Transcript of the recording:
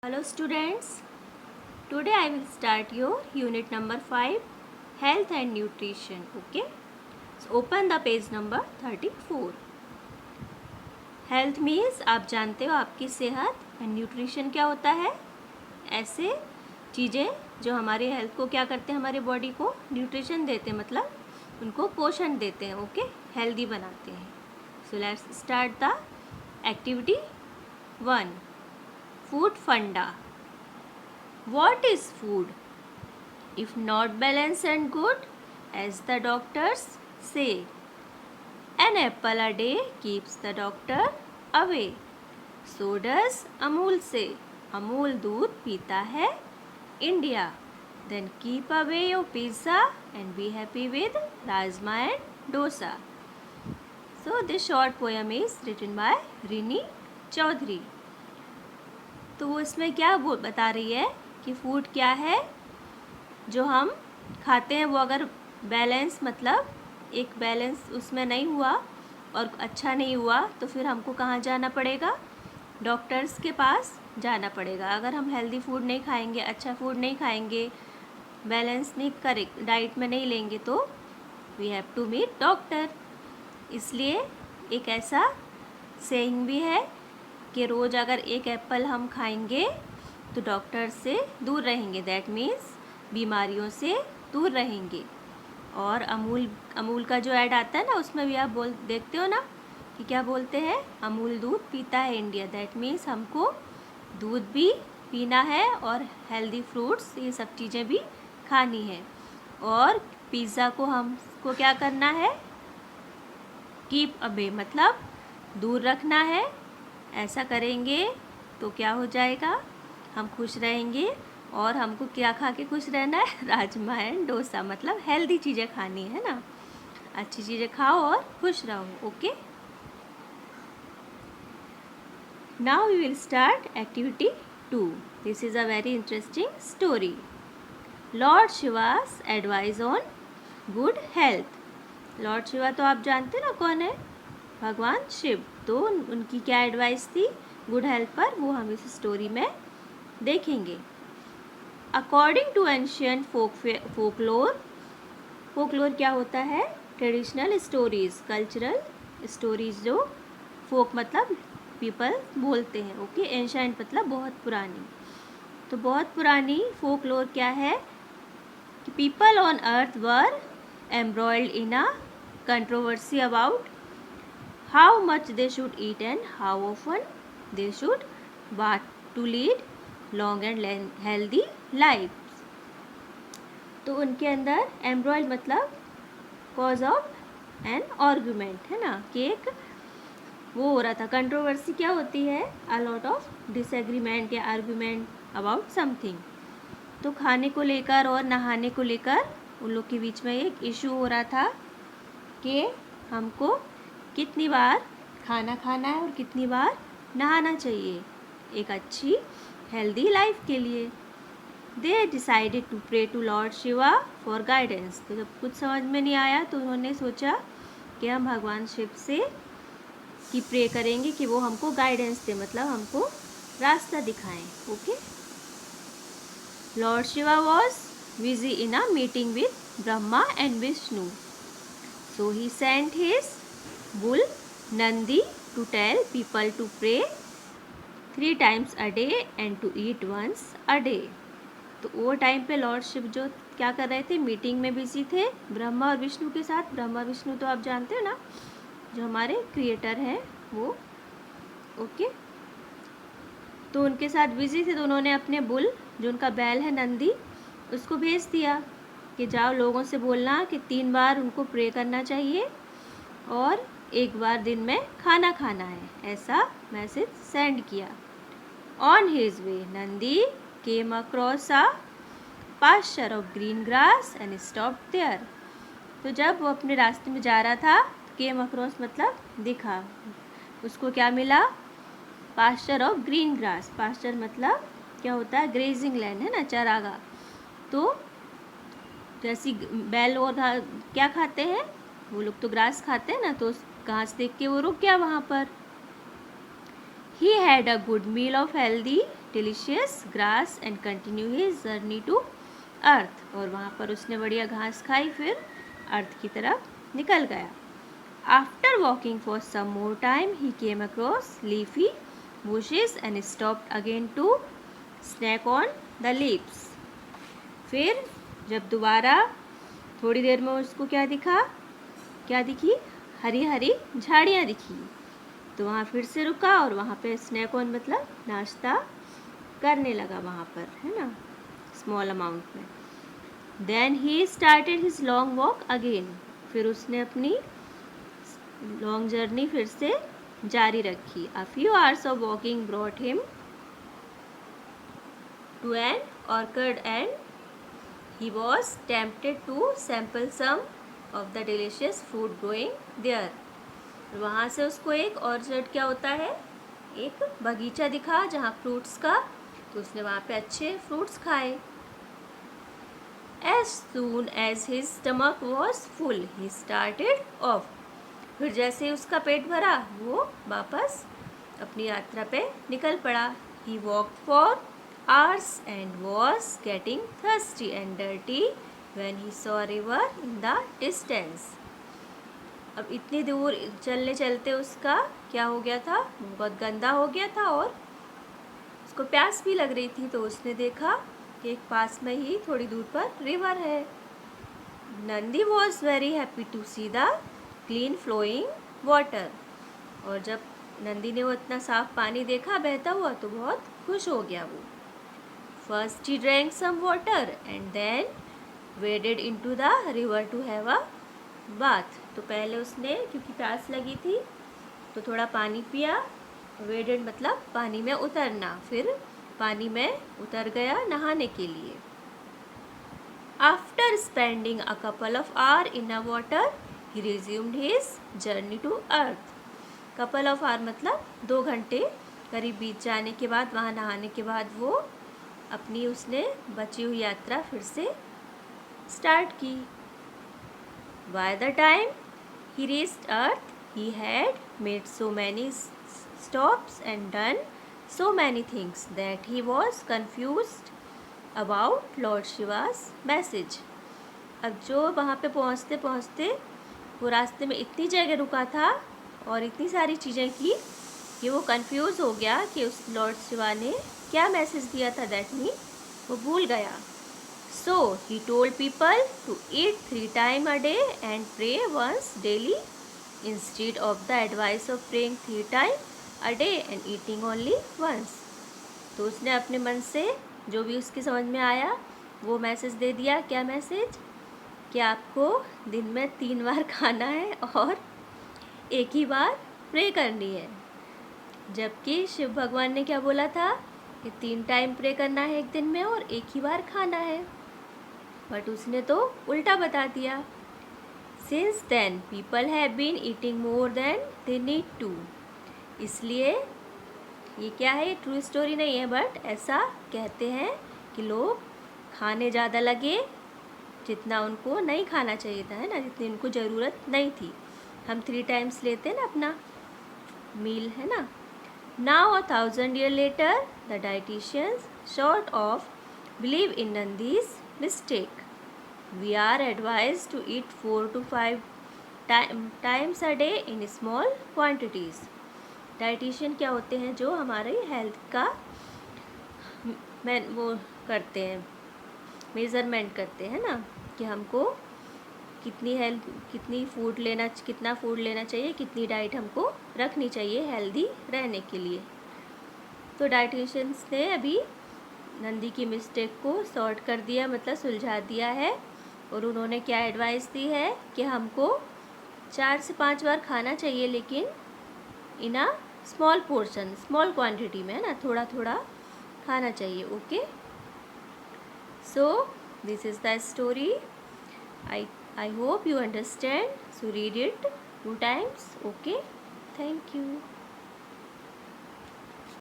Hello students, today I will start your unit number 5 health and nutrition. Okay, so open the page number 34. Health means आप जानते हो आपकी सेहत and nutrition क्या होता है, ऐसे चीज़ें जो हमारी हेल्थ को क्या करते हैं, हमारे बॉडी को न्यूट्रिशन देते हैं, मतलब उनको पोषण देते हैं. ओके, हेल्दी बनाते हैं. So let's start the activity 1. Food funda. What is food? If not balanced and good, as the doctors say, an apple a day keeps the doctor away. So does Amul say. Amul दूध पीता है India. Then keep away your pizza and be happy with rajma and dosa. So this short poem is written by Rini Chaudhary. तो वो इसमें क्या बता रही है कि फूड क्या है जो हम खाते हैं, वो अगर बैलेंस, मतलब एक बैलेंस उसमें नहीं हुआ और अच्छा नहीं हुआ तो फिर हमको कहाँ जाना पड़ेगा, डॉक्टर्स के पास जाना पड़ेगा. अगर हम हेल्दी फूड नहीं खाएंगे, अच्छा फूड नहीं खाएंगे, बैलेंस नहीं करे, डाइट में नहीं लेंगे, तो we have to meet doctor. इसलिए एक ऐसा सेइंग भी है कि रोज़ अगर एक एप्पल हम खाएंगे तो डॉक्टर से दूर रहेंगे. दैट मीन्स बीमारियों से दूर रहेंगे. और अमूल का जो ऐड आता है ना, उसमें भी आप देखते हो ना कि क्या बोलते हैं, अमूल दूध पीता है इंडिया. दैट मीन्स हमको दूध भी पीना है और हेल्दी फ्रूट्स, ये सब चीज़ें भी खानी है. और पिज़्ज़ा को हमको क्या करना है, कीप अवे, मतलब दूर रखना है. ऐसा करेंगे तो क्या हो जाएगा, हम खुश रहेंगे. और हमको क्या खा के खुश रहना है, राजमा एंड डोसा, मतलब हेल्दी चीज़ें खानी है ना, अच्छी चीज़ें खाओ और खुश रहो. Okay, now we will start activity 2. This is a very interesting story. Lord Shiva's advice on good health. Lord Shiva तो आप जानते ना कौन है, भगवान शिव. तो उनकी क्या एडवाइस थी गुड हेल्थ पर, वो हम इस स्टोरी में देखेंगे. According to ancient folklore. Folklore क्या होता है, ट्रेडिशनल स्टोरीज, कल्चरल स्टोरीज जो फोक मतलब पीपल बोलते हैं. ओके, एंशियंट मतलब बहुत पुरानी. तो बहुत पुरानी फोकलोर क्या है कि people on earth were embroiled in a controversy about how much they should eat and how often they should bath to lead long and healthy lives. तो उनके अंदर एम्ब्रॉयड मतलब कॉज ऑफ एन आर्गुमेंट है ना, कि एक वो हो रहा था, कंट्रोवर्सी क्या होती है, अ लॉट ऑफ डिसएग्रीमेंट या आर्गुमेंट अबाउट समथिंग. तो खाने को लेकर और नहाने को लेकर उन लोग के बीच में एक इशू हो रहा था कि हमको कितनी बार खाना खाना है और कितनी बार नहाना चाहिए एक अच्छी हेल्दी लाइफ के लिए. They decided to pray to lord Shiva for guidance. तो जब कुछ समझ में नहीं आया तो उन्होंने सोचा कि हम भगवान शिव से की प्रे करेंगे कि वो हमको गाइडेंस दे, मतलब हमको रास्ता दिखाएं. Okay, Lord Shiva was busy in a meeting with Brahma and Vishnu. So he sent his bull Nandi to tell people to pray 3 times a day and to eat once a day. तो वो टाइम पे Lord Shiv जो क्या कर रहे थे, meeting में busy थे ब्रह्मा और विष्णु के साथ. ब्रह्मा विष्णु तो आप जानते हो ना, जो हमारे क्रिएटर हैं वो. ओके, तो उनके साथ बिजी थे. तो उन्होंने अपने बुल, जो उनका बैल है नंदी, उसको भेज दिया कि जाओ लोगों से बोलना कि 3 बार उनको प्रे करना चाहिए और 1 बार दिन में खाना खाना है. ऐसा मैसेज सेंड किया. On his way Nandi came across a pasture of green grass and stopped there. तो जब वो अपने रास्ते में जा रहा था, केम अक्रॉस मतलब दिखा, उसको क्या मिला, pasture of green grass. Pasture मतलब क्या होता है, ग्रेजिंग लैंड है ना, चरागाह. तो जैसी बैल और क्या खाते हैं, वो लोग तो ग्रास खाते हैं ना, तो घास देख के वो रुक गया वहाँ पर. He had a good meal of healthy delicious grass and continue his journey to earth. और वहाँ पर उसने बढ़िया घास खाई, फिर अर्थ की तरफ निकल गया. After walking for some more time, he came across leafy bushes and stopped again to snack on the leaves. फिर जब दोबारा थोड़ी देर में उसको क्या दिखी, हरी हरी झाड़ियाँ दिखी. तो वहाँ फिर से रुका और वहाँ पे स्नैक ऑन मतलब नाश्ता करने लगा वहाँ पर, है ना, स्मॉल अमाउंट में. Then he started his long walk again. फिर उसने अपनी लॉन्ग जर्नी फिर से जारी रखी. A few hours of walking brought him to an orchard and he was tempted to sample some of the delicious food growing there. वहाँ से उसको एक ऑर्चर्ड क्या होता है, एक बगीचा दिखा जहाँ फ्रूट्स का, तो उसने वहाँ पे अच्छे फ्रूट्स खाए. As soon as his stomach was full, he started off. फिर जैसे उसका पेट भरा वो वापस अपनी यात्रा पे निकल पड़ा. He walked for hours and was getting thirsty and dirty when he saw a river in the distance. अब इतनी दूर चलने चलते उसका क्या हो गया था, बहुत गंदा हो गया था और उसको प्यास भी लग रही थी. तो उसने देखा कि एक पास में ही थोड़ी दूर पर रिवर है. Nandi was very happy to see the clean flowing water. और जब नंदी ने वो इतना साफ पानी देखा बहता हुआ तो बहुत खुश हो गया वो. First he drank some water and then waded into the river to have a bath. तो पहले उसने क्योंकि प्यास लगी थी तो थोड़ा पानी पिया. वेडेड मतलब पानी में उतरना, फिर पानी में उतर गया नहाने के लिए. After spending a couple of hour in a water he resumed his journey to earth. Couple of hour मतलब 2 घंटे करीब बीत जाने के बाद, वहाँ नहाने के बाद वो अपनी उसने बची हुई यात्रा फिर से स्टार्ट की. By the time he reached earth, he had made so many stops and done so many things that he was confused about Lord Shiva's message. अब जो वहाँ पे पहुँचते पहुँचते वो रास्ते में इतनी जगह रुका था और इतनी सारी चीज़ें की कि वो कंफ्यूज हो गया कि उस लॉर्ड शिवा ने क्या मैसेज दिया था. दैट मीन वो भूल गया. So he told people to eat 3 times a day and pray once daily instead of the advice of praying 3 times a day and eating only once. तो उसने अपने मन से जो भी उसकी समझ में आया वो मैसेज दे दिया. क्या मैसेज, कि आपको दिन में 3 बार खाना है और एक ही बार प्रे करनी है. जबकि शिव भगवान ने क्या बोला था कि 3 टाइम प्रे करना है एक दिन में और एक ही बार खाना है, बट उसने तो उल्टा बता दिया. Since then people have been eating more than they need to. इसलिए ये क्या है, ये ट्रू स्टोरी नहीं है, बट ऐसा कहते हैं कि लोग खाने ज़्यादा लगे जितना उनको नहीं खाना चाहिए था, है ना, जितनी उनको ज़रूरत नहीं थी. हम 3 टाइम्स लेते हैं ना अपना मील, है ना. Now 1000 years later the dietitians sort of believe in Nandi's mistake. We are advised to eat 4 to 5 times a day in small quantities. Dietitian क्या होते हैं, जो हमारे हेल्थ का वो करते हैं, मेज़रमेंट करते हैं ना, कि हमको कितना फूड लेना चाहिए, कितनी डाइट हमको रखनी चाहिए हेल्दी रहने के लिए. तो डाइटिशियंस ने अभी नंदी की मिस्टेक को सॉर्ट कर दिया, मतलब सुलझा दिया है. और उन्होंने क्या एडवाइस दी है कि हमको 4 से 5 बार खाना चाहिए, लेकिन in a small portion, small quantity में, है ना, थोड़ा थोड़ा खाना चाहिए. Okay, so this is the story. I hope you understand. So read it 2 times. Okay, thank you.